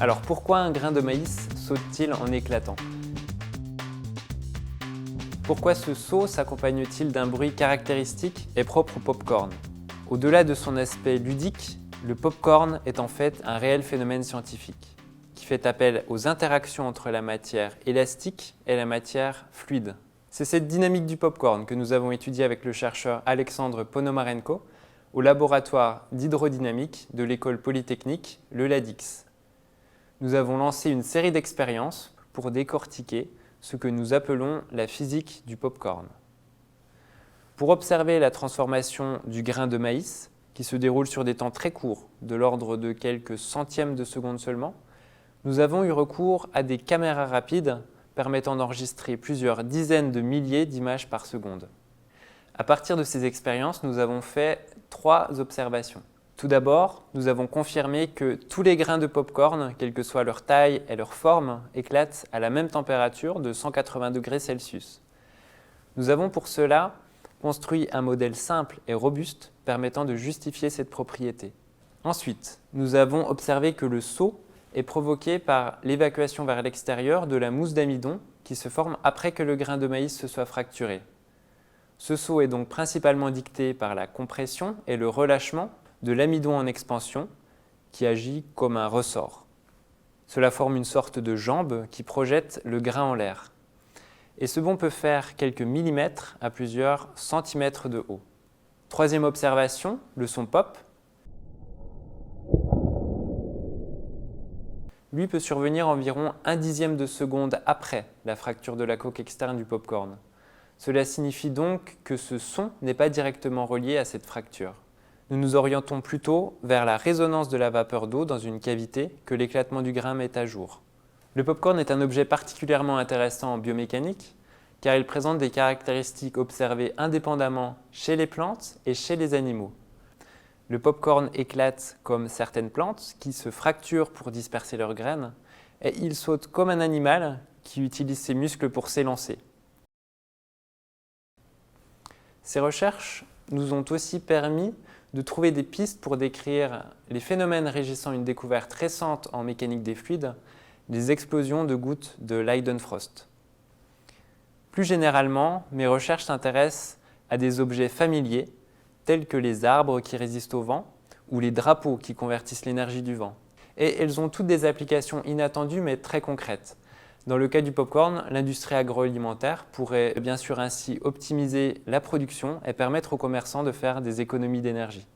Alors pourquoi un grain de maïs saute-t-il en éclatant? Pourquoi ce saut s'accompagne-t-il d'un bruit caractéristique et propre au pop-corn? Au-delà de son aspect ludique, le pop-corn est en fait un réel phénomène scientifique qui fait appel aux interactions entre la matière élastique et la matière fluide. C'est cette dynamique du pop-corn que nous avons étudiée avec le chercheur Alexandre Ponomarenko au laboratoire d'hydrodynamique de l'école polytechnique, le LADIX. Nous avons lancé une série d'expériences pour décortiquer ce que nous appelons la physique du pop-corn. Pour observer la transformation du grain de maïs, qui se déroule sur des temps très courts, de l'ordre de quelques centièmes de seconde seulement, nous avons eu recours à des caméras rapides permettant d'enregistrer plusieurs dizaines de milliers d'images par seconde. À partir de ces expériences, nous avons fait 3 observations. Tout d'abord, nous avons confirmé que tous les grains de pop-corn, quelle que soit leur taille et leur forme, éclatent à la même température de 180 degrés Celsius. Nous avons pour cela construit un modèle simple et robuste permettant de justifier cette propriété. Ensuite, nous avons observé que le saut est provoqué par l'évacuation vers l'extérieur de la mousse d'amidon qui se forme après que le grain de maïs se soit fracturé. Ce saut est donc principalement dicté par la compression et le relâchement de l'amidon en expansion qui agit comme un ressort. Cela forme une sorte de jambe qui projette le grain en l'air. Et ce bond peut faire quelques millimètres à plusieurs centimètres de haut. Troisième observation, le son pop. Lui peut survenir environ 1/10 de seconde après la fracture de la coque externe du pop-corn. Cela signifie donc que ce son n'est pas directement relié à cette fracture. Nous nous orientons plutôt vers la résonance de la vapeur d'eau dans une cavité que l'éclatement du grain met à jour. Le pop-corn est un objet particulièrement intéressant en biomécanique car il présente des caractéristiques observées indépendamment chez les plantes et chez les animaux. Le pop-corn éclate comme certaines plantes qui se fracturent pour disperser leurs graines et il saute comme un animal qui utilise ses muscles pour s'élancer. Ces recherches nous ont aussi permis de trouver des pistes pour décrire les phénomènes régissant une découverte récente en mécanique des fluides, les explosions de gouttes de Leidenfrost. Plus généralement, mes recherches s'intéressent à des objets familiers tels que les arbres qui résistent au vent ou les drapeaux qui convertissent l'énergie du vent. Et elles ont toutes des applications inattendues mais très concrètes. Dans le cas du pop-corn, l'industrie agroalimentaire pourrait bien sûr ainsi optimiser la production et permettre aux commerçants de faire des économies d'énergie.